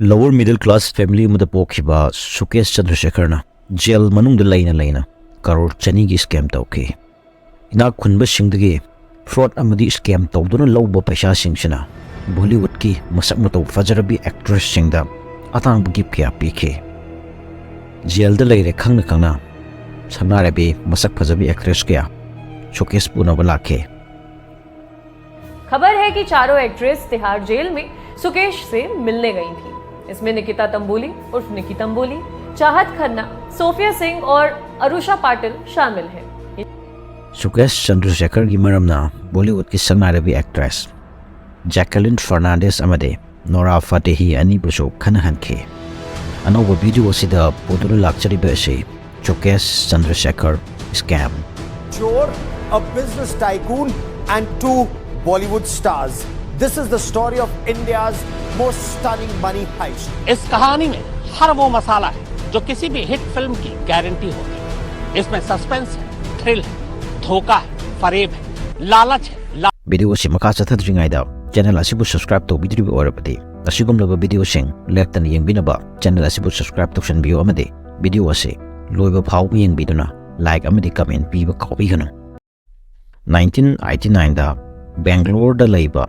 Lower middle class family muda pokhiba Sukesh Chandrasekhar na jail manung leina crore chani gi scam tauke. Ina khunba singdagi fraud amadi scam tawduna lawba paisa singsina Bollywood ki masak matou fajarabi actress singda atangba gi kya pikhe. Jail da leire khangna sanarabi masak fajabi actress kya Sukesh puna balake. खबर है कि चारों actress Tihar jail में सुकेश से मिलने गई थी। इसमें निकिता तंबोली उर्फ निकी तंबोली, चाहत खन्ना, सोफिया सिंह और अरुषा पाटिल शामिल हैं। सुकेश चंद्रशेखर की मरमना बॉलीवुड की संगनारबी actress Jacqueline Fernandez amadi Nora Fatehi ani बुसो खनहनखे अनोब वीडियो सिदा पोदुल लाक्चरी बेसे Sukesh Chandrashekhar scam Crore, a business tycoon and two Bollywood stars. This is the story of India's most stunning money heist. इस कहानी में हर वो मसाला है जो किसी भी हिट फिल्म की गारंटी होगी। इसमें सस्पेंस है, थ्रिल है, धोखा है, फरेब है, लालच है। वीडियो से मका चथद्रिंगाइदा चैनल असिबु सब्सक्राइब तो बिद्रिबि ओरबदि असिगुमलबा वीडियो सिंग लेक्तन यंगबिनबा चैनल असिबु सब्सक्राइब तौसनबियो अमदि वीडियो असे लोइबा फाउ यंगबिदुना लाइक अमदि कमेंट पीबा काउबिगनु 1989 दा बेंगलोर दा लैबा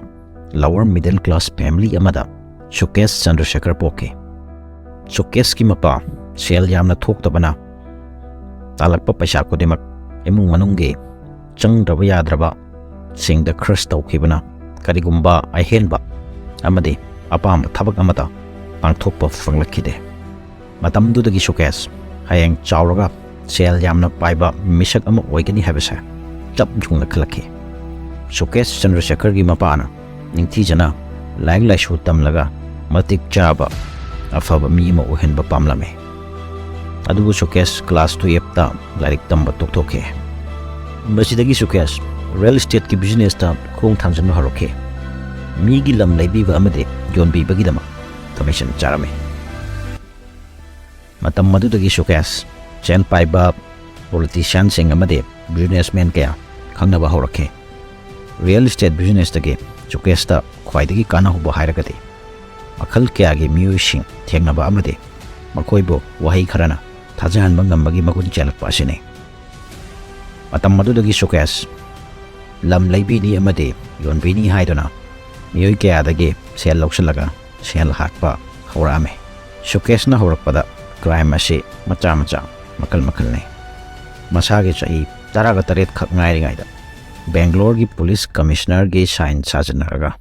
lower middle class family amada Sukesh Chandrasekhar poke. Sukesh ki mapa sel yamna thoktabana talakpa paisa kodemak emung manungge changraba yadraba singda crush tawkhibana karigumba ahenba amadi apam thabak amata pangthokpa fanglakide matamdudagi Sukesh hayang chawraga sel yamna paiba misak ama oigani habasa chap jungna khalakhe. Sukesh Chandrasekhar gi mapana नीतीजना लाइक लाइसु तमलगा मतिक चाबा अफब मी म ओहेनबा पामलमे अदुबु सुकेश क्लास 2 एप्ता लाइक तंबा तोकथोके मसिदगी सुकेश रियल एस्टेट की बिजनेस ता खोंग थांजन हरोके मीगी लम लैबीबा अमदे जोनबी बगिदमा कमीशन चारमे मतम मदुदगी सुकेश चेन पाइबा पॉलिटिशियन सिंग अमदे बिजनेसमैन कया खंगनबा हरोके रियल एस्टेट बिजनेस तगे Sukesh ख्वाइदगी काना हुबा हायरगदि मखल क्यागी म्यूसिंग थेंगनबा अमदि मखोइबो वही Kharna थाजहनबा ngambagi magun chelakpa asine matam madudagi Sukesh lam leibini amadi yonbini haidona mioi kyadagi sel loksalaga sel hatpa horame Sukesh na horakpada crime ase macha makal ne masage chai taraga taret khak ngai ngaida Bangalore की police commissioner की sign साजनरगा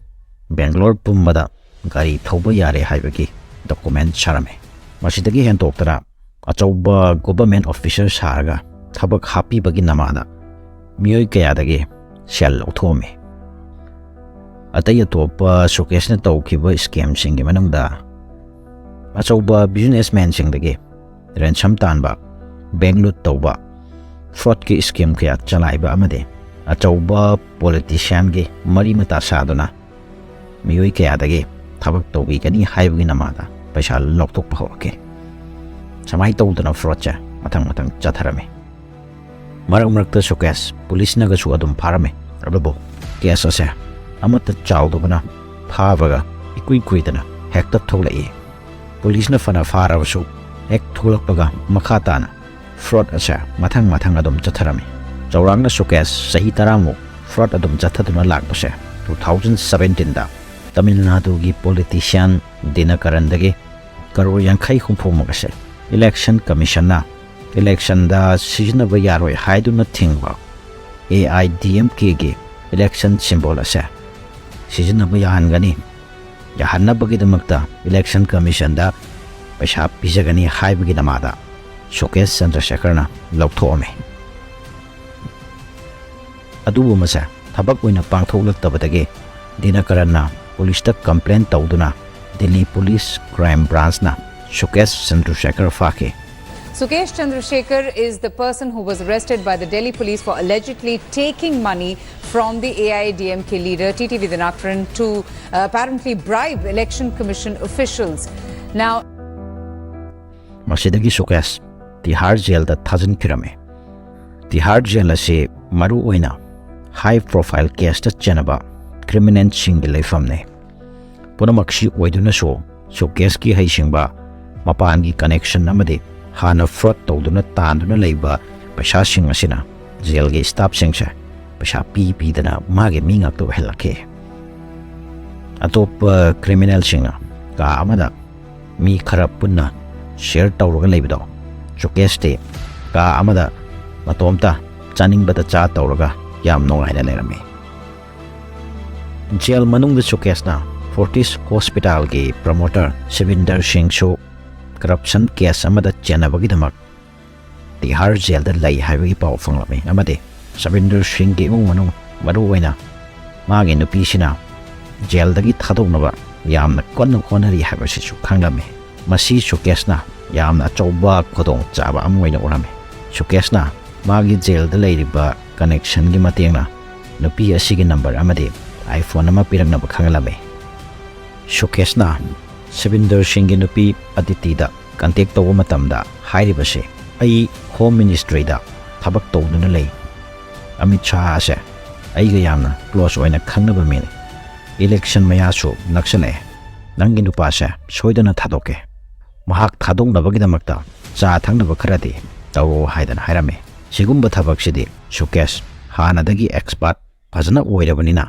Bangalore पुम्बदा गाड़ी थौबा यारे हाइबगी document सारमे मसिदगी हेंतोक्तरा अचौबा गवर्नमेंट ऑफिसर सारगा थबक हापीबगी नमादा मियोय कयादगी सेल लौथोमे अतय अतोपा Sukesh ने तौखिबा स्कैम सिंगी मनंगदा अचौबा बिजनेसमैन सिंगदगी रेंसम तानबा बेंगलुरु तौबा फ्रॉड की स्कीम कया चलाइबा अमदे अचौबा पॉलिटिशियन के मरी मता सादना मियोय कयादगे थबक तौबीगनी हाइबगी नमादा पैसा लौथोकपा हौरके समाई तौदना फ्रॉड चा मथंग चथरमे मरक मरकता Sukesh पुलिस नगसु अदुम फारमे अबबो केस असे अमत चाउदबना फाबगा इकुई कुइदना हेक्ता थोलई पुलिस न फना फारबसु एक थोलकपगा मखाताना फ्रॉड असे मथंग अदुम चथरमे चौरांगना Sukesh सही तरामु फ्रॉड अदुम जथदुना लागबसे 2017 दा तमिलनाडु की पॉलिटिशियन दिनकरनदगे करोड़ यांखै हुंफोमगसे इलेक्शन कमीशन ना इलेक्शन दा सिजनबा यारोय हाइदुना थिंगबा AIDMK के इलेक्शन सिंबल असे सिजनबा याहनगनी याहनबगिदमक्ता इलेक्शन कमीशन दा पैसा पिजगनी हाइबगी नमादा Sukesh Chandrasekhar ना लौथोमे अदुबु मसा थबक ओइना पांगथोलक्तबदगे दिनकरनना पुलिस तक कंप्लेन तौदुना दिल्ली पुलिस क्राइम ब्रांच ना Sukesh Chandrasekhar फाके. Sukesh Chandrasekhar is the person who was arrested by the Delhi police for allegedly taking money from the AIDMK leader TTV Dinakaran to apparently bribe election commission officials. Now masidagi Sukesh Tihar jail da thazin kirame Tihar jail ase maru oina high profile case ta chenaba criminal sing leifamne punamakshi oiduna so Sukesh ki haisingba mapan gi connection amadi hana fraud tawduna tanduna leiba paisa sing asina jail gi staff singsa paisa pi dana mage mingak to helake atop criminal singa ka amada mi khara punna share tawraga leibido Sukesh te ka amada matomta chaning bata cha tawraga yam nongaina lerami jail manung da Sukesh na Fortis Hospital ki promoter Savinder Singh Shu corruption case amada chenabagi damak Tihar jail da lai haiwi pau fanglami amade Savinder Singh ki imung manung maru waina magi nupi sina jail dagi thadoknaba yamna konnu khonari haibase chu khanglami masi Sukesh na yamna chawba khodong chaba amoina urami Sukesh na magi jail da leiriba connection gi matengna nupi asigi number amade iPhone ama pirangnaba khanglami Sukesh na Savinder Singh gi nupi Aditi da contact tawba matamda hairibase ai home ministry da thabak tawduna lei Amit Shah ase ai ga yamna close oina khangnaba meni election maya su naksale nangi nupa se soidana thadoke mahak thadongnabagi damakta cha thangnaba kharadi taw haidana hairame sigumba thabak sidi Sukesh hanadagi expert phajana oirabanina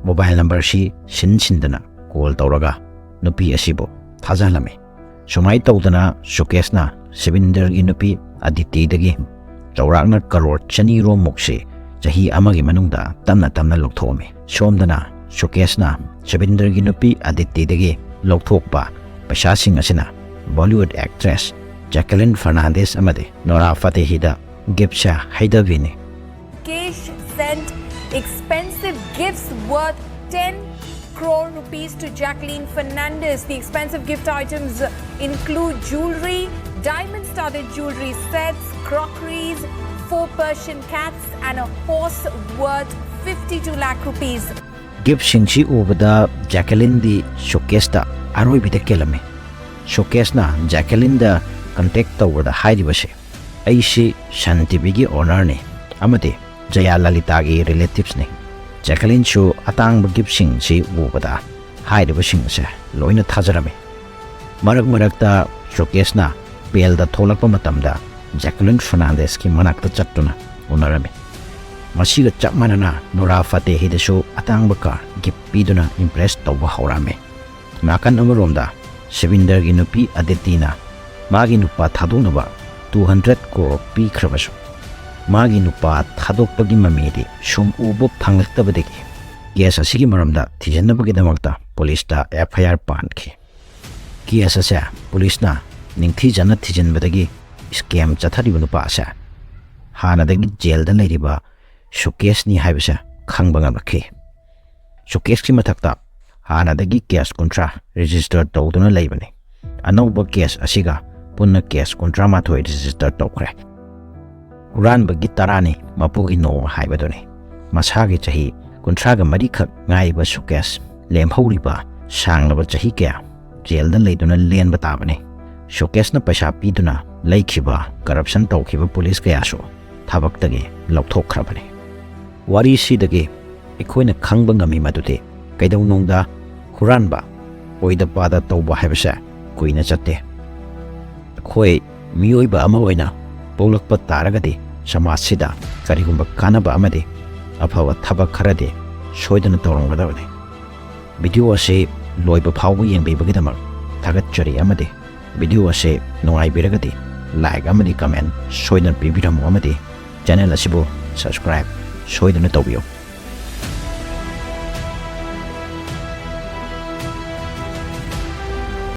mobile number si sindana call tawraga nupi asibo thajalame sumai tawdana Sukesh na Savinder gi nupi Aditi dagi chawrakna crore chani ro mokse chahi amagi manungda tamna lokthome somdana Sukesh na Savinder gi nupi Aditi dagi lokthokpa paisa sing asina Bollywood actress Jacqueline Fernandez amadi Nora Fatehi da gipsa haidavini Sukesh sent expensive gifts worth 10 crore rupees to Jacqueline Fernandez. The expensive gift items include jewelry, diamond-studded jewelry sets, crockeries, 4 Persian cats and a horse worth 52 lakh rupees. gift singsi ubada Jacqueline di Sukesh da aroi bida kelame Sukesh na Jacqueline da contact tawda hairibase aisi shantibi owner ne amade Jaya Lalita gi relatives ne Jacqueline shu atangba gift singsi ubada hairiba singse loina thajarame marak da Sukesh na bel da tholakpa matamda Jacqueline Fernandez ki manakta chattuna unarame masiga chapmanana Nora Fatehi da shu atangba ka gift piduna impress tawba haurame nakan amaromda Savinder gi nupi Aditi na magi nupa thadonaba 200 crore pi khrabasu magi nupa thadokpagi mamedi sum ubo phanglaktabadegi case asigi maramda thijanabagi damakta police da FIR pankhi case asa police na ningthi jana thijanbadagi scam chathariba nupa asa hanadagi jail da leiriba Sukesh ni haibasa khangba ngamaki Sukesh ki mathakta hanadagi case contra register tawduna leibani anauba case asiga puna case contra mathoi register tawkhre Uran bagi tarani mapugi no haibadoni masagi chahi contra ga mari khak ngai ba Sukesh lemhoriba sanglaba chahi kya jail da leiduna len batabani Sukesh na paisa piduna leikhiba corruption tawkhiba police kaya so thabaktagi lokthokhrabani wari sidagi ikhoina khangba ngami madude kaidawnongda huranba oida pada tawba haibasa kuina chatte khoi miyoiba ama oina polakpa taragadi samasida karigumba kanaba amade afawa thaba kharade soidana tawronggadabani video ase loiba phawbu yengbeibagidamak thagatchari amade video ase nungaibiragadi like amadi comment soidana pibiramu amade channel asibu subscribe soidana tawbiyo